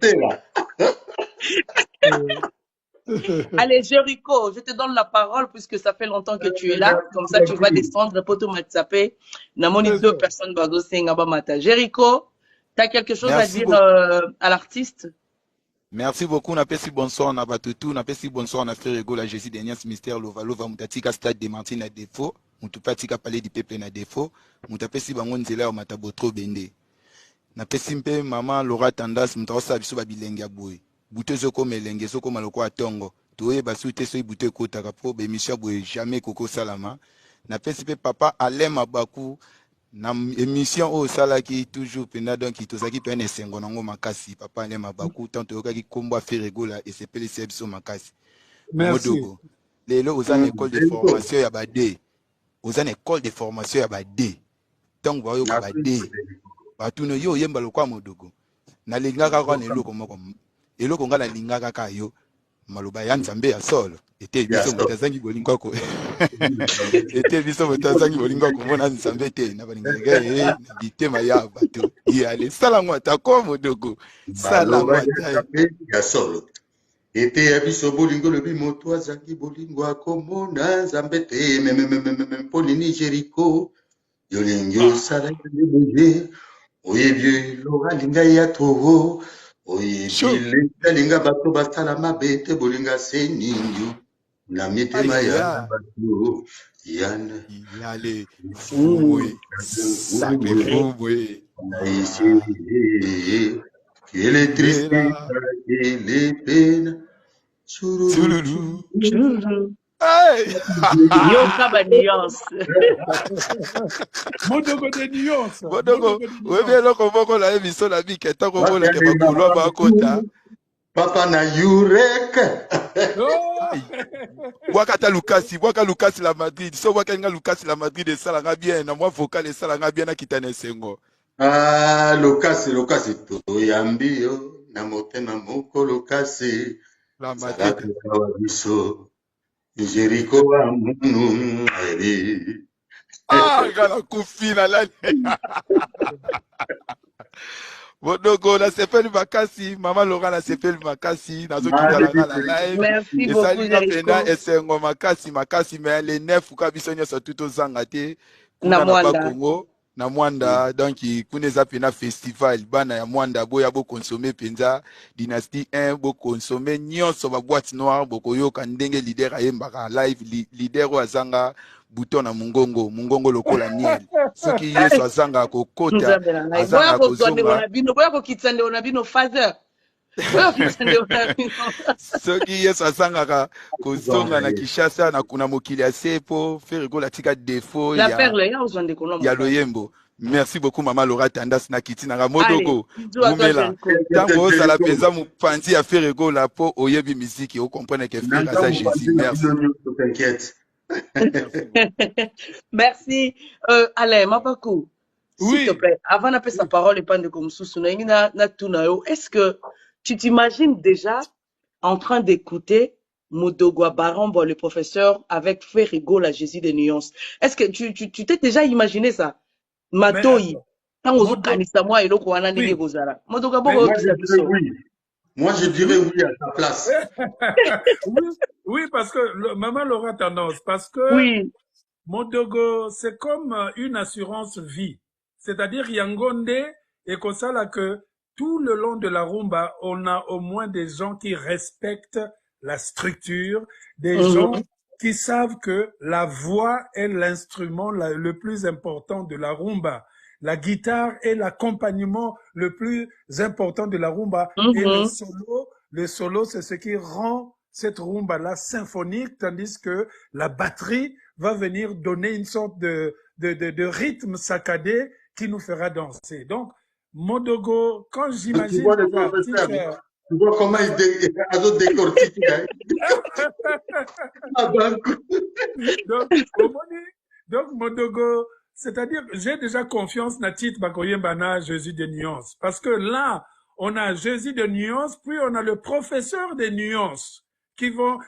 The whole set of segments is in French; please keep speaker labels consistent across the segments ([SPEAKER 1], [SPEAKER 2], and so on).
[SPEAKER 1] côté, là.
[SPEAKER 2] Allez, Jericho, je te donne la parole puisque ça fait longtemps que tu es là. Comme ça, tu vas descendre pour tout m'attraper. Namoni deux personnes bazo senga mata. Jericho, tu as quelque chose à dire à l'artiste?
[SPEAKER 3] Merci beaucoup. On appelle si bonsoir, on a batutu, on appelle si bonsoir, on a fait rigolo, la Jésus dernier mystère, Lova, Moutatika, stade de Martine à défaut, Moutupatika, palais du peuple à défaut, Moutapé si bangon zela, on matabotro bende. Na pesimpe, maman, Laura Tandas, Moutawasa, biso babilenga boy. Bouté zoko melenge, zoko maloko atongo. Toué basouté so bouté kota kapo, bemisha boy, jamais koko salama. Na pesimpe, papa, Alem Abakou, na émission au salaki toujours pena donc itozaki pena sengo nango makasi papa le mabaku tanto yokaki komba feregola et sepeli sebso makasi modogo lelo ozana école de formation ya bade ozana école de formation ya bade tango ba yoka bade batuno yo yemba lokwa modogo na lingaka kwa neloko moko eloko ngala lingaka ka yo maloba ya nzambe ya solo ete biso mutazangi bolingo ko ete biso mutazangi bolingo ko mona nzambe te na balingaka na bitema ya bato yale sala ngwata ko modogo sala ngwata
[SPEAKER 1] ya solo ete ya biso bolingo lobi moto azangi bolingo akomona nzambe te polini Jericho yolingi osala boye oyebi loga linga ya toho oyebi linga bato basala mabe te bolinga seninyo na mitema ya bato yana
[SPEAKER 3] yale fumwe sacré fumwe
[SPEAKER 1] ici que les tristes et les peines
[SPEAKER 3] Sululu
[SPEAKER 2] Yo kaba nuance.
[SPEAKER 4] Modogo de nuance.
[SPEAKER 3] Modogo, oui bien loko moko la émission la vie que tant qu'on voit que bakulo ba kota.
[SPEAKER 1] Papa na yurek.
[SPEAKER 3] Wakata Lucas la Madrid. So wakanga Lucas la Madrid et ça la bien na moi vocal et ça la bien na kitane sengo.
[SPEAKER 1] Ah Lucas to yambi yo na motema moko Lucas.
[SPEAKER 3] La Madrid.
[SPEAKER 1] Jericho wa munu ari.
[SPEAKER 3] Ah, gala kufina la. Modogo na sepeli makasi, maman Laura na sepeli makasi, nazo kitala la live.
[SPEAKER 2] Merci beaucoup Jericho.
[SPEAKER 3] Esengo makasi mais les neuf ka bisonya sa tuto zangate.
[SPEAKER 2] Na Mwanda.
[SPEAKER 3] Congo na Mwanda donc kuneza pena festival bana ya Mwanda boya bo consommer penza dynastie 1 bo consommer nyonso ba boîte noire boko yoka ndenge leader ayembaka live leader azanga bouton na mungongo lokola niel soki yeso azanga kokota azanga kozonga
[SPEAKER 2] boya ko kitsande ona bino father
[SPEAKER 3] soki yeso azangaka kozonga na Kishasa na kuna mokili ya sepo faire gola tika défaut
[SPEAKER 2] la perle ya ozonde kolomba
[SPEAKER 3] ya loyembo. Merci beaucoup maman Laura Tandas na kiti na modogo mumela tango ça la pesa mupanzi ya faire gola po oyebi musique o comprendre que frère ça Jésus. Merci.
[SPEAKER 1] T'inquiète.
[SPEAKER 2] Merci. Alain Mabaku, s'il te plaît, avant d'appeler sa parole et pas de comme sous est-ce que tu t'imagines déjà en train d'écouter Modogo Barambo, le professeur, avec Ferrigo, la Jésus des nuances? Est-ce que tu t'es déjà imaginé ça? Matoi.
[SPEAKER 1] Moi, je dirais oui à sa place.
[SPEAKER 4] Oui, parce que maman Laura tendance, parce que Modogo, c'est comme une assurance vie. C'est-à-dire, Yangonde et comme ça là que tout le long de la rumba, on a au moins des gens qui respectent la structure, des gens qui savent que la voix est l'instrument le plus important de la rumba. La guitare est l'accompagnement le plus important de la rumba. Et le solo, c'est ce qui rend cette rumba-là symphonique, tandis que la batterie va venir donner une sorte de rythme saccadé qui nous fera danser. Donc, Modogo, quand j'imagine...
[SPEAKER 1] Tu vois comment il décortique.
[SPEAKER 4] Donc, Modogo, c'est-à-dire, j'ai déjà confiance dans Tite Bakoyembana, Jésus des nuances. Parce que là, on a Jésus des nuances, puis on a le professeur des nuances,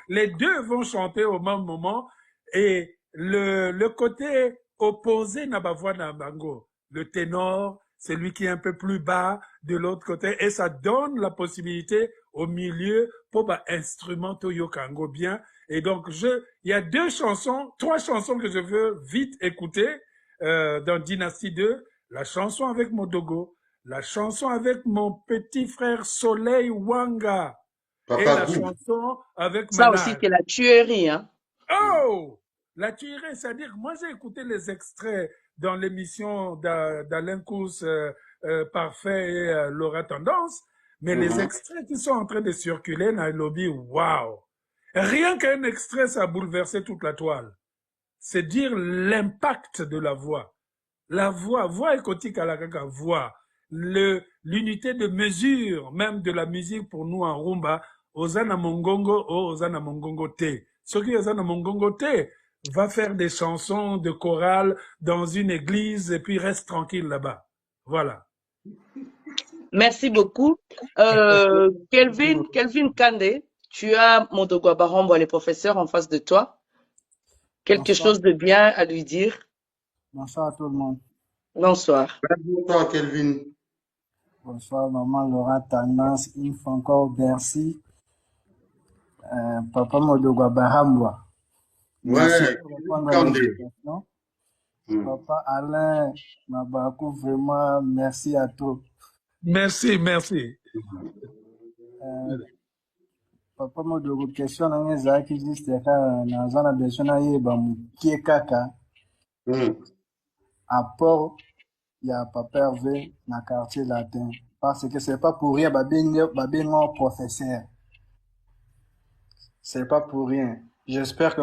[SPEAKER 4] les deux vont chanter au même moment, et le côté opposé n'a pas voix dans Bango. Le ténor, c'est lui qui est un peu plus bas, de l'autre côté, et ça donne la possibilité au milieu pour instrumentaux yokango bien. Et donc, il y a 3 chansons que je veux vite écouter dans Dynastie 2. La chanson avec Modogo, la chanson avec mon petit frère Soleil Wanga, et la chanson avec
[SPEAKER 2] ça
[SPEAKER 4] Manal.
[SPEAKER 2] aussi, c'est la tuerie, hein.
[SPEAKER 4] Oh! La tuerie, c'est-à-dire que moi, j'ai écouté les extraits dans l'émission d'Alain Kous, Parfait et Laura Tendance, mais les extraits qui sont en train de circuler dans le lobby, waouh! Rien qu'un extrait, ça a bouleversé toute la toile. C'est dire l'impact de la voix. La voix écotique à la gaga, voix. L'unité de mesure, même de la musique pour nous en rumba, Ozana Mongongo, Ozana Mongongo T. Ce qui est Ozana Mongongo T va faire des chansons de chorale dans une église et puis reste tranquille là-bas. Voilà.
[SPEAKER 2] Merci beaucoup. Kelvin Kande, tu as Modogo Barombo, les professeurs en face de toi. Quelque chose de bien à lui dire.
[SPEAKER 5] Bonsoir à tout le monde.
[SPEAKER 2] Bonsoir.
[SPEAKER 1] Bonsoir, Kelvin.
[SPEAKER 5] Bonsoir, maman Laura Tendance. Une fois encore, merci. Papa Modogo Barombo. Merci pour répondre à mes questions. Papa Alain Mabakou, vraiment, merci à tous.
[SPEAKER 4] Merci.
[SPEAKER 5] Papa Modogo, question na ngeza qui juste na zona besona yeba mukie kaka. Apport il y a Papa Hervé na quartier latin parce que c'est pas pour rien babengo professeur. C'est pas pour rien. J'espère que